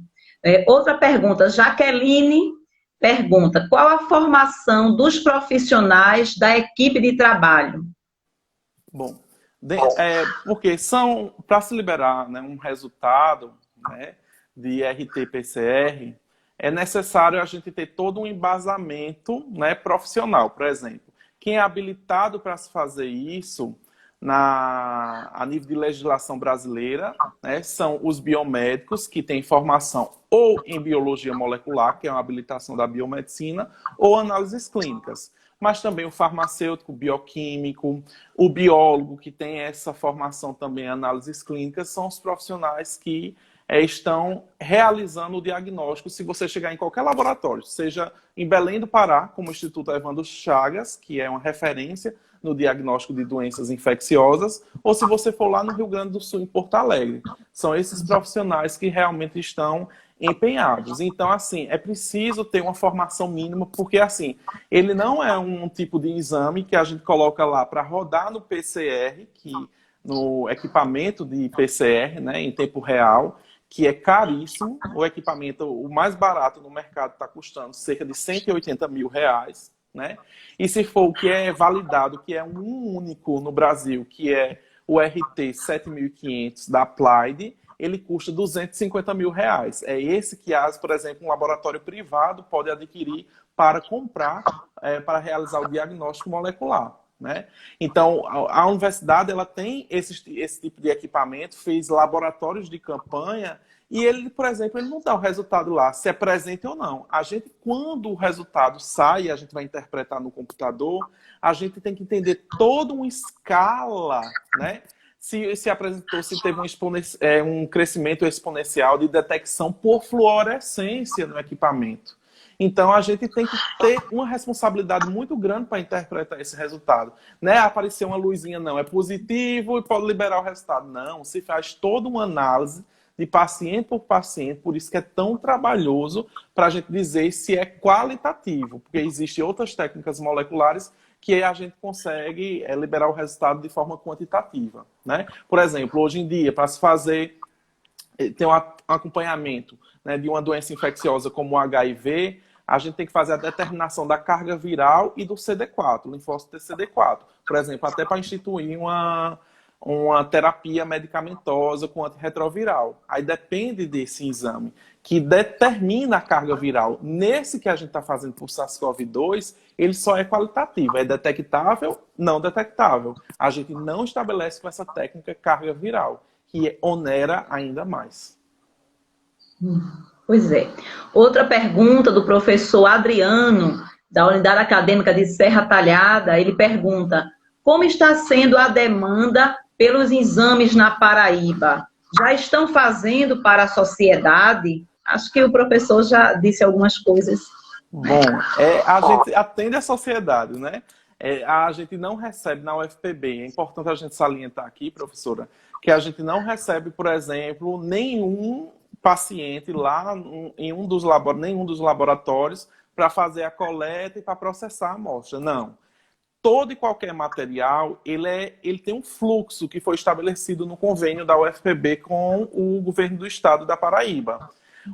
Outra pergunta, Jaqueline pergunta, qual a formação dos profissionais da equipe de trabalho? Bom, porque são, para se liberar, né, um resultado, né, de RT-PCR, é necessário a gente ter todo um embasamento, né, profissional. Por exemplo, quem é habilitado para se fazer isso a nível de legislação brasileira, né, são os biomédicos que têm formação ou em biologia molecular, que é uma habilitação da biomedicina, ou análises clínicas. Mas também o farmacêutico, o bioquímico, o biólogo, que tem essa formação também em análises clínicas, são os profissionais que estão realizando o diagnóstico se você chegar em qualquer laboratório, seja em Belém do Pará, como o Instituto Evandro Chagas, que é uma referência no diagnóstico de doenças infecciosas, ou se você for lá no Rio Grande do Sul, em Porto Alegre. São esses profissionais que realmente estão empenhados. Então, assim, é preciso ter uma formação mínima, porque, assim, ele não é um tipo de exame que a gente coloca lá para rodar no PCR, no equipamento de PCR, né, em tempo real, que é caríssimo. O equipamento, o mais barato no mercado, está custando cerca de R$ 180 mil, né? E se for o que é validado, que é um único no Brasil, que é o RT 7500 da Applied, ele custa R$ 250 mil. É esse que, por exemplo, um laboratório privado pode adquirir para comprar, para realizar o diagnóstico molecular, né? Então, a universidade ela tem esse tipo de equipamento, fez laboratórios de campanha e ele, por exemplo, ele não dá o resultado lá, se é presente ou não. A gente, quando o resultado sai, a gente vai interpretar no computador, a gente tem que entender toda uma escala, né? Se apresentou, se teve um crescimento exponencial de detecção por fluorescência no equipamento. Então, a gente tem que ter uma responsabilidade muito grande para interpretar esse resultado. Não é aparecer uma luzinha, não. É positivo e pode liberar o resultado. Não, se faz toda uma análise de paciente por paciente, por isso que é tão trabalhoso para a gente dizer se é qualitativo, porque existem outras técnicas moleculares que a gente consegue liberar o resultado de forma quantitativa, né? Por exemplo, hoje em dia, para se fazer, tem um acompanhamento, né, de uma doença infecciosa como o HIV, a gente tem que fazer a determinação da carga viral e do CD4, linfócito CD4. Por exemplo, até para instituir uma terapia medicamentosa com antirretroviral. Aí depende desse exame, que determina a carga viral. Nesse que a gente está fazendo por SARS-CoV-2, ele só é qualitativo. É detectável, não detectável. A gente não estabelece com essa técnica carga viral, que onera ainda mais. Pois é. Outra pergunta do professor Adriano, da Unidade Acadêmica de Serra Talhada, ele pergunta: como está sendo a demanda pelos exames na Paraíba? Já estão fazendo para a sociedade? Acho que o professor já disse algumas coisas. Bom, a gente atende a sociedade, né? A gente não recebe na UFPB, é importante a gente salientar aqui, professora, que a gente não recebe, por exemplo, nenhum paciente lá em nenhum dos laboratórios para fazer a coleta e para processar a amostra. Não. Todo e qualquer material, ele tem um fluxo que foi estabelecido no convênio da UFPB com o governo do estado da Paraíba,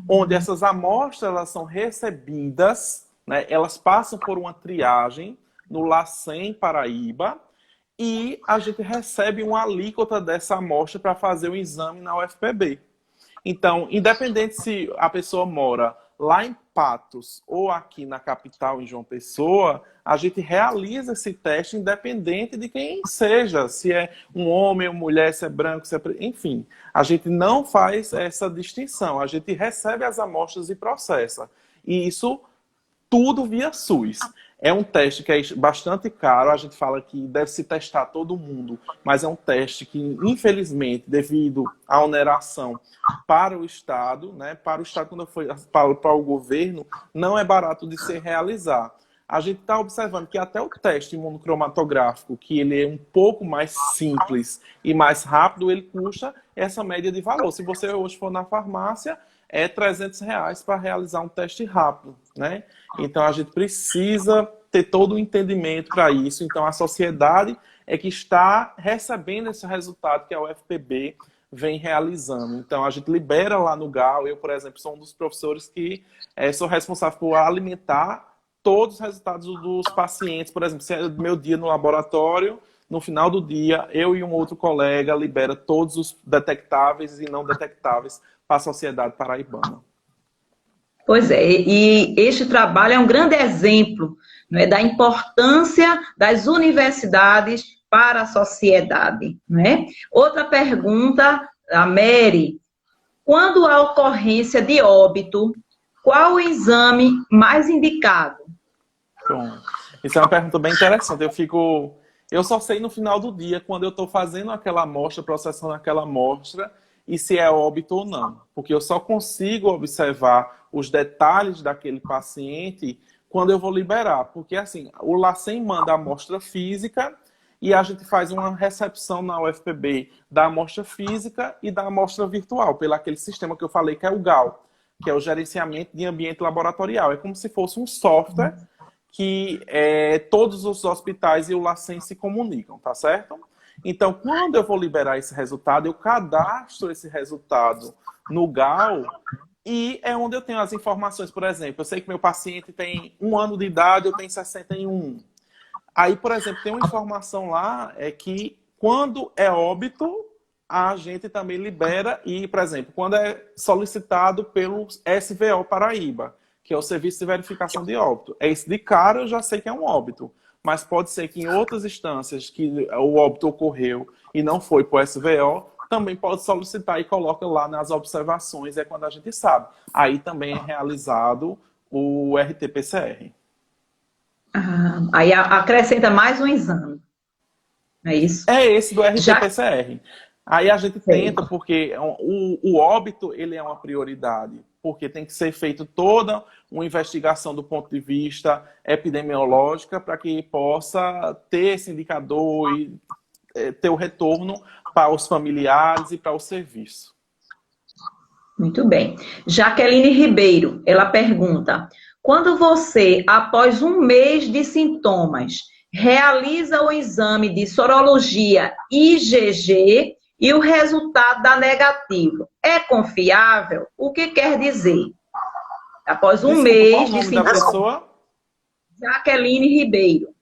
onde essas amostras elas são recebidas, né, elas passam por uma triagem no LACEN Paraíba, e a gente recebe uma alíquota dessa amostra para fazer o exame na UFPB. Então, independente se a pessoa mora lá em Patos ou aqui na capital, em João Pessoa, a gente realiza esse teste independente de quem seja, se é um homem ou mulher, se é branco, se é... enfim, a gente não faz essa distinção, a gente recebe as amostras e processa. E isso tudo via SUS. É um teste que é bastante caro, a gente fala que deve se testar todo mundo, mas é um teste que, infelizmente, devido à oneração para o Estado, né, para o Estado, quando foi para o governo, não é barato de se realizar. A gente está observando que até o teste imunocromatográfico, que ele é um pouco mais simples e mais rápido, ele custa essa média de valor. Se você hoje for na farmácia, é R$300 para realizar um teste rápido, né? Então, a gente precisa ter todo o entendimento para isso. Então, a sociedade é que está recebendo esse resultado que a UFPB vem realizando. Então, a gente libera lá no GAU. Eu, por exemplo, sou um dos professores que sou responsável por alimentar todos os resultados dos pacientes. Por exemplo, se é meu dia no laboratório, no final do dia, eu e um outro colega libera todos os detectáveis e não detectáveis para a sociedade paraibana. Pois é, e este trabalho é um grande exemplo, né, da importância das universidades para a sociedade. Né? Outra pergunta, a Mary, quando há ocorrência de óbito, qual o exame mais indicado? Bom, isso é uma pergunta bem interessante. Eu só sei no final do dia, quando eu estou fazendo aquela amostra, processando aquela amostra, e se é óbito ou não. Porque eu só consigo observar os detalhes daquele paciente quando eu vou liberar. Porque, assim, o LACEN manda a amostra física e a gente faz uma recepção na UFPB da amostra física e da amostra virtual, pelo aquele sistema que eu falei, que é o GAL, que é o Gerenciamento de Ambiente Laboratorial. É como se fosse um software que todos os hospitais e o LACEN se comunicam, tá certo? Então, quando eu vou liberar esse resultado, eu cadastro esse resultado no GAL e é onde eu tenho as informações. Por exemplo, eu sei que meu paciente tem 1 ano de idade, eu tenho 61. Aí, por exemplo, tem uma informação lá que quando é óbito, a gente também libera e, por exemplo, quando é solicitado pelo SVO Paraíba, que é o Serviço de Verificação de Óbito. Esse de cara eu já sei que é um óbito. Mas pode ser que em outras instâncias que o óbito ocorreu e não foi para o SVO, também pode solicitar e coloca lá nas observações, é quando a gente sabe. Aí também é realizado o RT-PCR. Aí acrescenta mais um exame, não é isso? É esse do RT-PCR. Aí a gente tenta, porque o óbito ele é uma prioridade, porque tem que ser feito toda uma investigação do ponto de vista epidemiológica para que possa ter esse indicador e ter o retorno para os familiares e para o serviço. Muito bem. Jaqueline Ribeiro, ela pergunta, quando você, após 1 mês de sintomas, realiza o exame de sorologia IgG e o resultado dá negativo, é confiável? O que quer dizer? Após um mês de sintomas. Da pessoa? Jaqueline Ribeiro.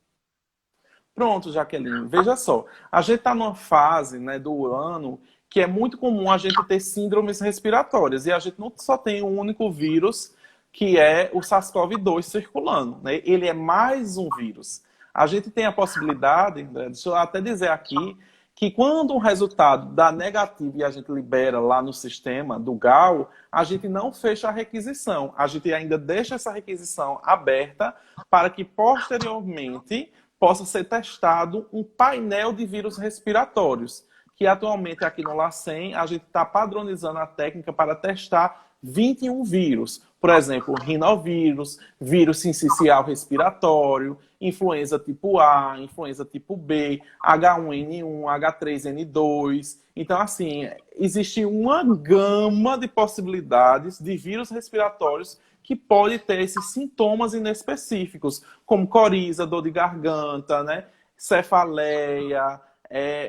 Pronto, Jaqueline. Veja só, a gente está numa fase, né, do ano que é muito comum a gente ter síndromes respiratórias e a gente não só tem um único vírus que é o SARS-CoV-2 circulando, né? Ele é mais um vírus. A gente tem a possibilidade, né, deixa eu até dizer aqui, que quando o resultado dá negativo e a gente libera lá no sistema do GAL, a gente não fecha a requisição. A gente ainda deixa essa requisição aberta para que, posteriormente, possa ser testado um painel de vírus respiratórios, que atualmente aqui no LACEN a gente está padronizando a técnica para testar 21 vírus. Por exemplo, rinovírus, vírus sincicial respiratório, influenza tipo A, influenza tipo B, H1N1, H3N2. Então, assim, existe uma gama de possibilidades de vírus respiratórios que pode ter esses sintomas inespecíficos, como coriza, dor de garganta, né? Cefaleia,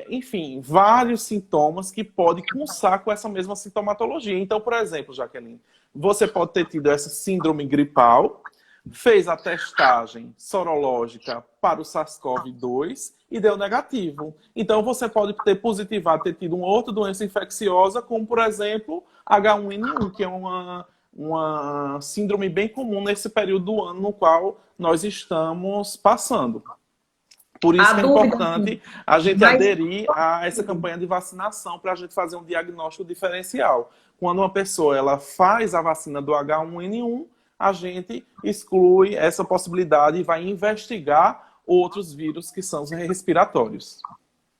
enfim, vários sintomas que podem cursar com essa mesma sintomatologia. Então, por exemplo, Jaqueline, você pode ter tido essa síndrome gripal, fez a testagem sorológica para o SARS-CoV-2 e deu negativo. Então, você pode ter positivado, ter tido uma outra doença infecciosa, como, por exemplo, H1N1, que é uma síndrome bem comum nesse período do ano no qual nós estamos passando. Por isso que é importante a gente aderir a essa campanha de vacinação para a gente fazer um diagnóstico diferencial. Quando uma pessoa ela faz a vacina do H1N1, a gente exclui essa possibilidade e vai investigar outros vírus que são os respiratórios.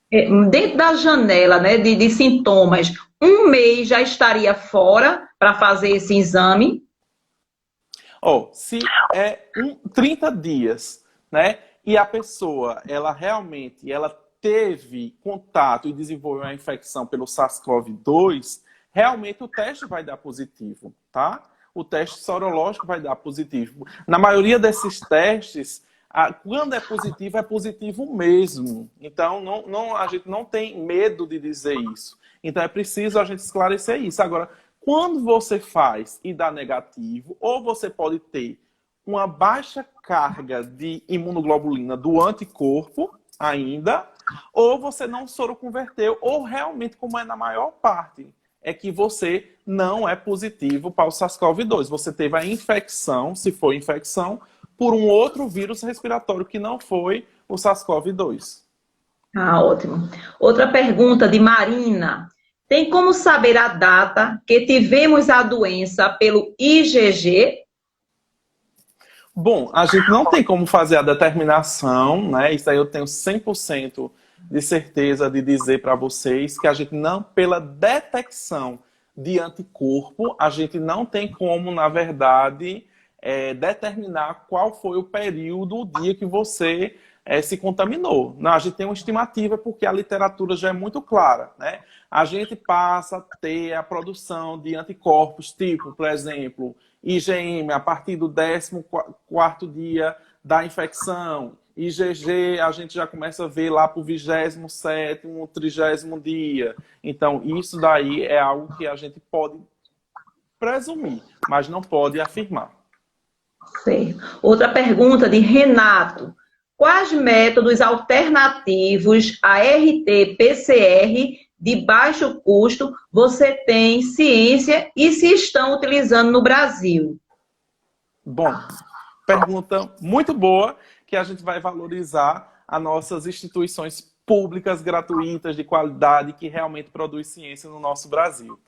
Dentro da janela, né, de sintomas, um mês já estaria fora para fazer esse exame? Se é 30 dias, né? E a pessoa, ela realmente teve contato e desenvolveu a infecção pelo SARS-CoV-2, realmente o teste vai dar positivo, tá? O teste sorológico vai dar positivo. Na maioria desses testes, quando é positivo mesmo. Então, a gente não tem medo de dizer isso. Então, é preciso a gente esclarecer isso. Agora, quando você faz e dá negativo, ou você pode ter uma baixa carga de imunoglobulina do anticorpo ainda, ou você não soroconverteu, ou realmente, como é na maior parte, é que você não é positivo para o SARS-CoV-2. Você teve a infecção, se for infecção, por um outro vírus respiratório que não foi o SARS-CoV-2. Ótimo. Outra pergunta de Marina. Tem como saber a data que tivemos a doença pelo IgG? Bom, a gente não tem como fazer a determinação, né? Isso aí eu tenho 100% de certeza de dizer para vocês que a gente não, pela detecção de anticorpo, a gente não tem como, na verdade, determinar qual foi o período, o dia que você se contaminou. Não, a gente tem uma estimativa porque a literatura já é muito clara, né? A gente passa a ter a produção de anticorpos, tipo, por exemplo, IgM, a partir do 14º dia da infecção. IgG, a gente já começa a ver lá para o 27º, 30º dia. Então, isso daí é algo que a gente pode presumir, mas não pode afirmar. Certo. Outra pergunta de Renato. Quais métodos alternativos a RT-PCR de baixo custo você tem ciência e se estão utilizando no Brasil? Bom, pergunta muito boa, que a gente vai valorizar as nossas instituições públicas, gratuitas, de qualidade, que realmente produzem ciência no nosso Brasil.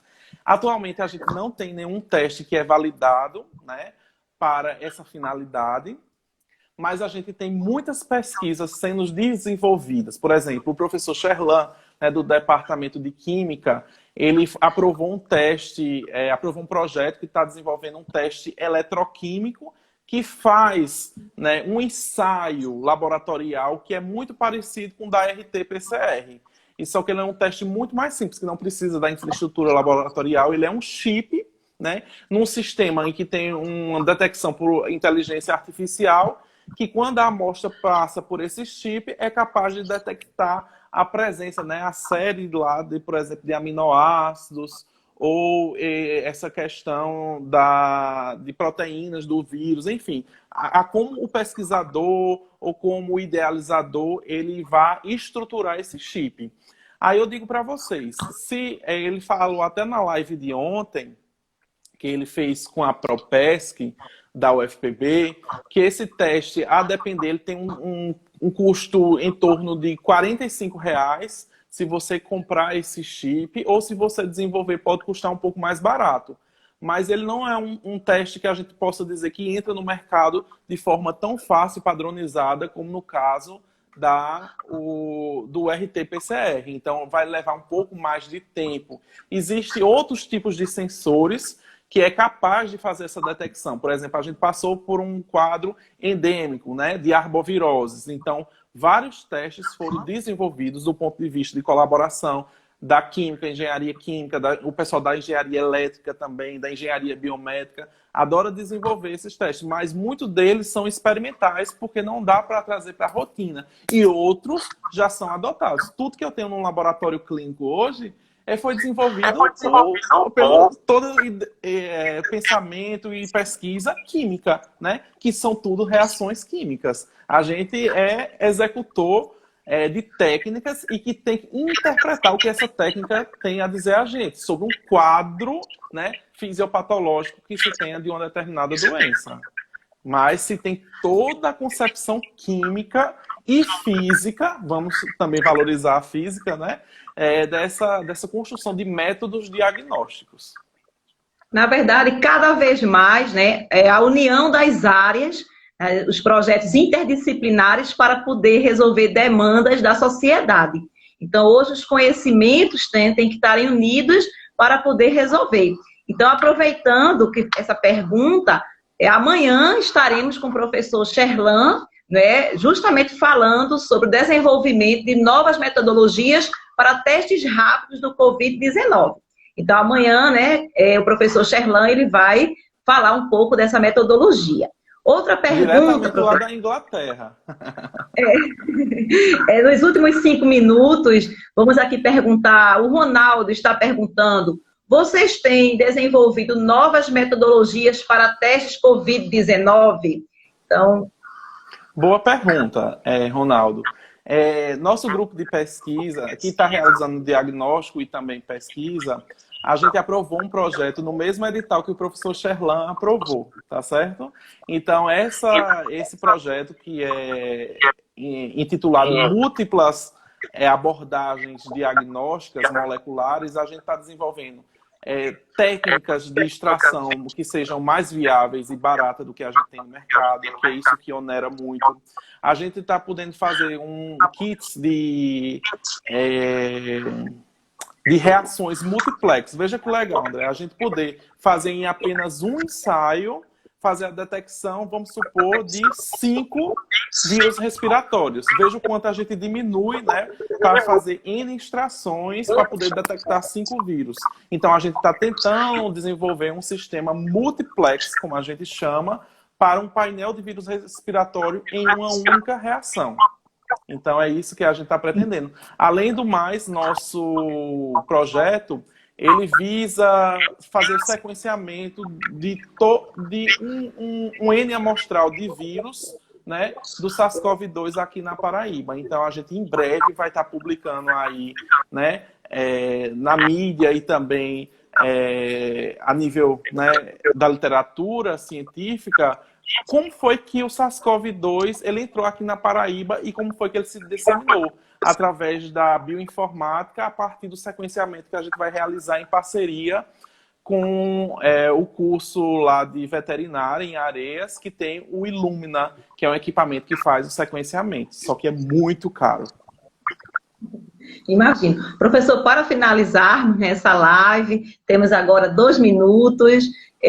Atualmente, a gente não tem nenhum teste que é validado, né, para essa finalidade, mas a gente tem muitas pesquisas sendo desenvolvidas. Por exemplo, o professor Sherlan, né, do Departamento de Química, ele aprovou um teste, aprovou um projeto que está desenvolvendo um teste eletroquímico que faz, né, um ensaio laboratorial que é muito parecido com o da RT-PCR. E só que ele é um teste muito mais simples, que não precisa da infraestrutura laboratorial, ele é um chip, né, num sistema em que tem uma detecção por inteligência artificial, que quando a amostra passa por esse chip, é capaz de detectar a presença, né, a série lá, por exemplo, de aminoácidos, ou essa questão de proteínas do vírus, enfim. Como o pesquisador ou como o idealizador, ele vai estruturar esse chip. Aí eu digo para vocês, se ele falou até na live de ontem, que ele fez com a Propesc, da UFPB, que esse teste, a depender, ele tem um custo em torno de R$45 se você comprar esse chip, ou se você desenvolver pode custar um pouco mais barato. Mas ele não é um teste que a gente possa dizer que entra no mercado de forma tão fácil e padronizada como no caso do RT-PCR. Então, vai levar um pouco mais de tempo. Existem outros tipos de sensores que é capaz de fazer essa detecção. Por exemplo, a gente passou por um quadro endêmico, né, de arboviroses. Então, vários testes foram desenvolvidos do ponto de vista de colaboração da química, engenharia química, o pessoal da engenharia elétrica também, da engenharia biomédica, adora desenvolver esses testes, mas muitos deles são experimentais porque não dá para trazer para a rotina. E outros já são adotados. Tudo que eu tenho num laboratório clínico hoje foi desenvolvido pelo todo pensamento e pesquisa química, né? Que são tudo reações químicas. A gente é executor de técnicas e que tem que interpretar o que essa técnica tem a dizer a gente sobre um quadro, né, fisiopatológico que se tenha de uma determinada doença. Mas se tem toda a concepção química e física, vamos também valorizar a física, né, dessa construção de métodos diagnósticos. Na verdade, cada vez mais, né, é a união das áreas, os projetos interdisciplinares para poder resolver demandas da sociedade. Então, hoje os conhecimentos têm que estar unidos para poder resolver. Então, aproveitando que essa pergunta, amanhã estaremos com o professor Sherlan, né, justamente falando sobre o desenvolvimento de novas metodologias para testes rápidos do Covid-19. Então, amanhã, né, o professor Sherlan, ele vai falar um pouco dessa metodologia. Outra pergunta... Diretamente lá da Inglaterra. Nos últimos 5 minutos, vamos aqui perguntar, o Ronaldo está perguntando, vocês têm desenvolvido novas metodologias para testes Covid-19? Então... Boa pergunta, Ronaldo. Nosso grupo de pesquisa, que está realizando diagnóstico e também pesquisa, a gente aprovou um projeto no mesmo edital que o professor Sherlan aprovou, tá certo? Então, esse projeto que é intitulado Múltiplas Abordagens Diagnósticas Moleculares, a gente está desenvolvendo técnicas de extração que sejam mais viáveis e baratas do que a gente tem no mercado, que é isso que onera muito. A gente está podendo fazer kits de reações multiplex. Veja que legal, André, a gente poder fazer em apenas um ensaio, fazer a detecção, vamos supor, de 5 vírus respiratórios. Veja o quanto a gente diminui, né, para fazer N extrações para poder detectar 5 vírus. Então, a gente está tentando desenvolver um sistema multiplex, como a gente chama, para um painel de vírus respiratório em uma única reação. Então, é isso que a gente está pretendendo. Além do mais, nosso projeto, ele visa fazer o sequenciamento de um N amostral de vírus, né, do SARS-CoV-2 aqui na Paraíba. Então, a gente em breve vai estar publicando aí, né, na mídia e também a nível, né, da literatura científica, como foi que o SARS-CoV-2 ele entrou aqui na Paraíba e como foi que ele se disseminou através da bioinformática a partir do sequenciamento que a gente vai realizar em parceria com o curso lá de veterinária em Areias, que tem o Illumina, que é um equipamento que faz o sequenciamento, só que é muito caro. Imagino. Professor, para finalizarmos essa live, temos agora 2 minutos.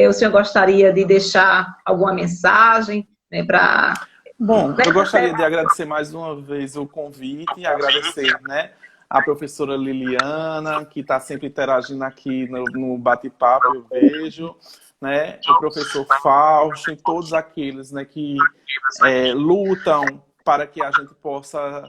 O senhor gostaria de deixar alguma mensagem, né, para... Bom, eu gostaria de agradecer mais uma vez o convite e agradecer, né, a professora Liliana, que está sempre interagindo aqui no bate-papo, eu vejo, né, o professor Fausto e todos aqueles, né, que lutam para que a gente possa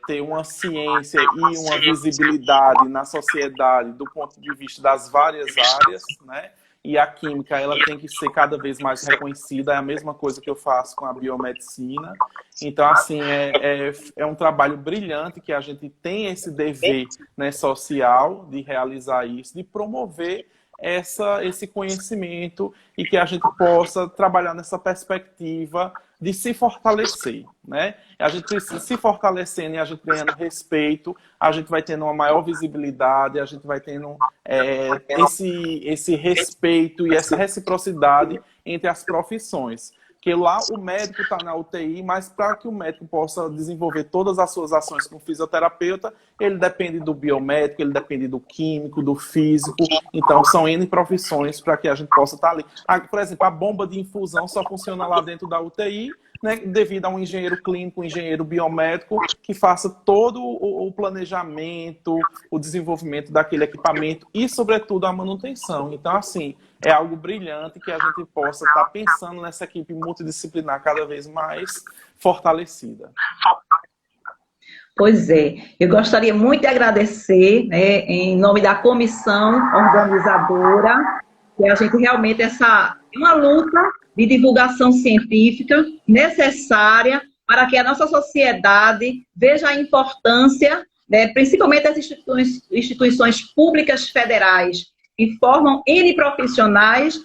ter uma ciência e uma visibilidade na sociedade do ponto de vista das várias áreas, né? E a química, ela tem que ser cada vez mais reconhecida, é a mesma coisa que eu faço com a biomedicina. Então, assim, é um trabalho brilhante que a gente tem esse dever, né, social de realizar isso, de promover esse conhecimento e que a gente possa trabalhar nessa perspectiva de se fortalecer, né? A gente precisa se fortalecendo e a gente ganhando respeito, a gente vai tendo uma maior visibilidade, a gente vai tendo esse respeito e essa reciprocidade entre as profissões. Porque lá o médico está na UTI, mas para que o médico possa desenvolver todas as suas ações com o fisioterapeuta, ele depende do biomédico, ele depende do químico, do físico. Então, são N profissões para que a gente possa estar ali. Por exemplo, a bomba de infusão só funciona lá dentro da UTI, né, devido a um engenheiro clínico, um engenheiro biomédico, que faça todo o planejamento, o desenvolvimento daquele equipamento e, sobretudo, a manutenção. Então, assim, é algo brilhante que a gente possa estar pensando nessa equipe multidisciplinar cada vez mais fortalecida. Pois é, eu gostaria muito de agradecer, né, em nome da comissão organizadora, que a gente realmente é uma luta de divulgação científica necessária para que a nossa sociedade veja a importância, né, principalmente das instituições públicas federais, que formam N profissionais